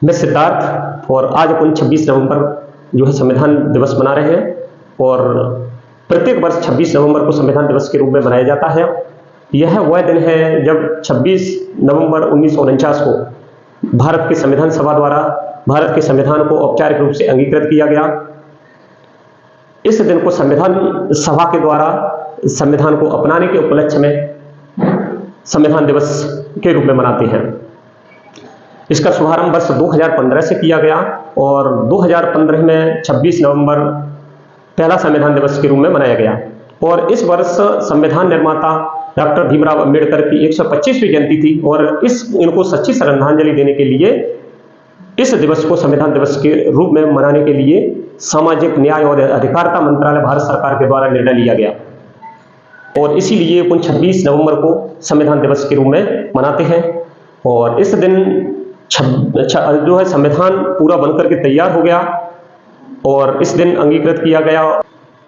मैं सिद्धार्थ, और आज अपन 26 नवंबर जो है संविधान दिवस मना रहे हैं। और प्रत्येक वर्ष 26 नवंबर को संविधान दिवस के रूप में मनाया जाता है। यह वह दिन है जब 26 नवंबर 1949 को भारत के संविधान सभा द्वारा भारत के संविधान को औपचारिक रूप से अंगीकृत किया गया। इस दिन को संविधान सभा के द्वारा संविधान को अपनाने के उपलक्ष्य में संविधान दिवस के रूप में मनाते हैं। इसका शुभारंभ वर्ष 2015 से किया गया और 2015 में 26 नवंबर पहला संविधान दिवस के रूप में मनाया गया। और इस वर्ष संविधान निर्माता डॉक्टर भीमराव अंबेडकर की 125वीं जयंती थी और इनको सच्ची श्रद्धांजलि देने के लिए इस दिवस को संविधान दिवस के रूप में मनाने के लिए सामाजिक न्याय और अधिकारिता मंत्रालय भारत सरकार के द्वारा निर्णय लिया गया। और इसीलिए 26 नवंबर को संविधान दिवस के रूप में मनाते हैं। और इस दिन जो है संविधान पूरा बनकर के तैयार हो गया और इस दिन अंगीकृत किया गया।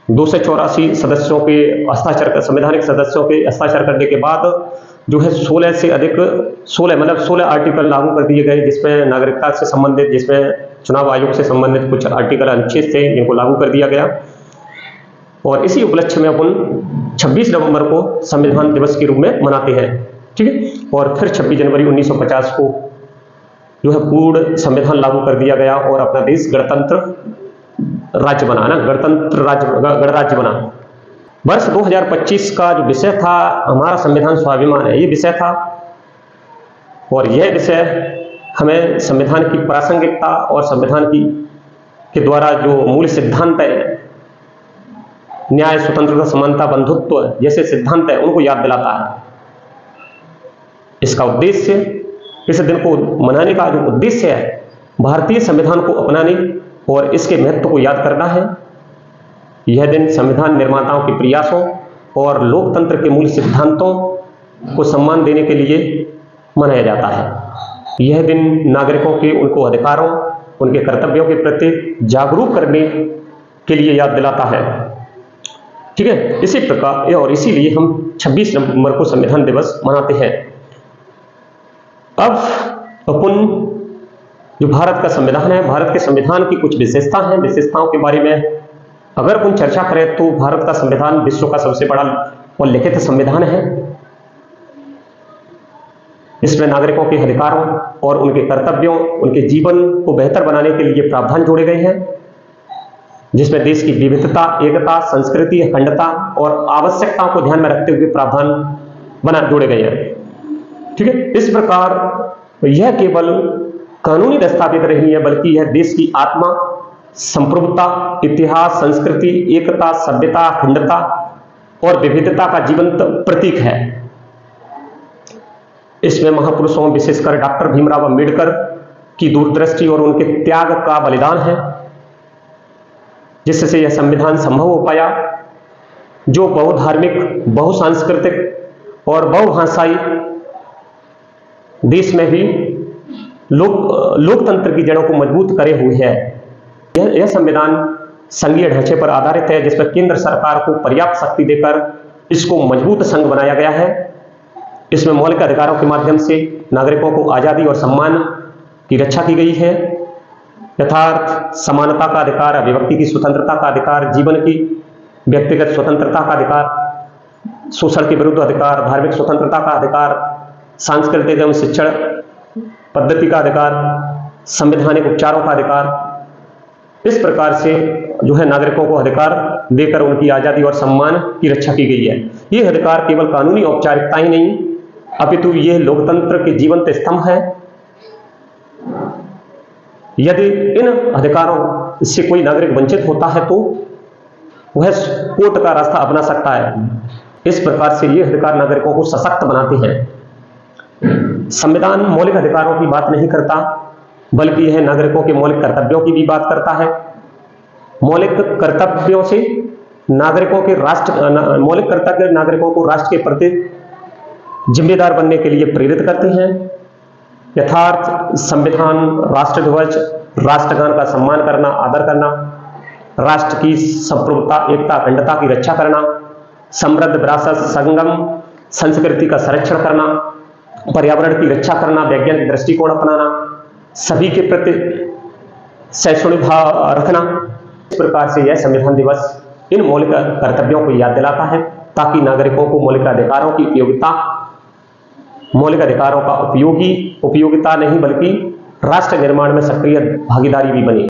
284 सदस्यों के हस्ताक्षर, संवैधानिक सदस्यों के हस्ताक्षर करने के बाद जो है 16 से अधिक 16 आर्टिकल लागू कर दिए गए, जिसमें नागरिकता से संबंधित, जिसमें चुनाव आयोग से संबंधित कुछ आर्टिकल अनुच्छेद थे, इनको लागू कर दिया गया। और इसी उपलक्ष्य में अपन 26 नवंबर को संविधान दिवस के रूप में मनाते हैं। ठीक है। और फिर 26 जनवरी 1950 को जो है पूर्ण संविधान लागू कर दिया गया और अपना देश गणतंत्र राज्य बना, ना गणतंत्र राज्य, गणराज्य बना। वर्ष 2025 का जो विषय था हमारा संविधान स्वाभिमान है, ये विषय था। और यह विषय हमें संविधान की प्रासंगिकता और संविधान की के द्वारा जो मूल सिद्धांत है, न्याय, स्वतंत्रता, समानता, बंधुत्व जैसे सिद्धांत है, उनको याद दिलाता है। इसका उद्देश्य, इस दिन को मनाने का जो उद्देश्य है, भारतीय संविधान को अपनाने और इसके महत्व को याद करना है। यह दिन संविधान निर्माताओं के प्रयासों और लोकतंत्र के मूल सिद्धांतों को सम्मान देने के लिए मनाया जाता है। यह दिन नागरिकों के उनको अधिकारों, उनके कर्तव्यों के प्रति जागरूक करने के लिए याद दिलाता है। ठीक है। इसी प्रकार और इसीलिए हम 26 नवंबर को संविधान दिवस मनाते हैं। अब अपन जो भारत का संविधान है, भारत के संविधान की कुछ विशेषता हैं, विशेषताओं के बारे में अगर अपन चर्चा करें तो भारत का संविधान विश्व का सबसे बड़ा और लिखित संविधान है। इसमें नागरिकों के अधिकारों और उनके कर्तव्यों, उनके जीवन को बेहतर बनाने के लिए प्रावधान जोड़े गए हैं, जिसमें देश की विविधता, एकता, संस्कृति, अखंडता और आवश्यकताओं को ध्यान में रखते हुए प्रावधान जोड़े गए हैं। ठीक है। इस प्रकार यह केवल कानूनी दस्तावेज नहीं है, बल्कि यह देश की आत्मा, संप्रभुता, इतिहास, संस्कृति, एकता, सभ्यता, अखंडता और विविधता का जीवंत प्रतीक है। इसमें महापुरुषों, विशेषकर डॉक्टर भीमराव अंबेडकर की दूरदृष्टि और उनके त्याग का बलिदान है, जिससे यह संविधान संभव हो पाया, जो बहुधार्मिक, बहुसांस्कृतिक और बहुभाषाई देश में भी लोकतंत्र की जड़ों को मजबूत करे हुए है। यह संविधान संघीय ढांचे पर आधारित है, जिसमें केंद्र सरकार को पर्याप्त शक्ति देकर इसको मजबूत संघ बनाया गया है। इसमें मौलिक अधिकारों के माध्यम से नागरिकों को आजादी और सम्मान की रक्षा की गई है। यथार्थ समानता का अधिकार, अभिव्यक्ति की स्वतंत्रता का अधिकार, जीवन की व्यक्तिगत स्वतंत्रता का अधिकार, शोषण के विरुद्ध अधिकार, धार्मिक स्वतंत्रता का अधिकार, सांस्कृतिक एवं शिक्षण पद्धति का अधिकार, संवैधानिक उपचारों का अधिकार। इस प्रकार से जो है नागरिकों को अधिकार देकर उनकी आजादी और सम्मान की रक्षा की गई है। ये अधिकार केवल कानूनी औपचारिकता ही नहीं, अपितु यह लोकतंत्र के जीवंत स्तंभ है। यदि इन अधिकारों से कोई नागरिक वंचित होता है तो वह कोर्ट का रास्ता अपना सकता है। इस प्रकार से ये अधिकार नागरिकों को सशक्त बनाते हैं। संविधान मौलिक अधिकारों की बात नहीं करता, बल्कि यह नागरिकों के मौलिक कर्तव्यों की भी बात करता है। मौलिक कर्तव्यों से नागरिकों के मौलिक कर्तव्य नागरिकों को राष्ट्र के प्रति जिम्मेदार बनने के लिए प्रेरित करते हैं। यथार्थ संविधान, राष्ट्रध्वज, राष्ट्रगान का सम्मान करना, आदर करना, राष्ट्र की संप्रभुता, एकता, अखंडता की रक्षा करना, समृद्ध विरासत, संगम संस्कृति का संरक्षण करना, पर्यावरण की रक्षा करना, वैज्ञानिक दृष्टिकोण अपनाना, सभी के प्रति सहिष्णु भाव रखना। इस प्रकार से यह संविधान दिवस इन मौलिक कर्तव्यों को याद दिलाता है, ताकि नागरिकों को मौलिक अधिकारों की मौलिक अधिकारों का उपयोगिता नहीं बल्कि राष्ट्र निर्माण में सक्रिय भागीदारी भी बने।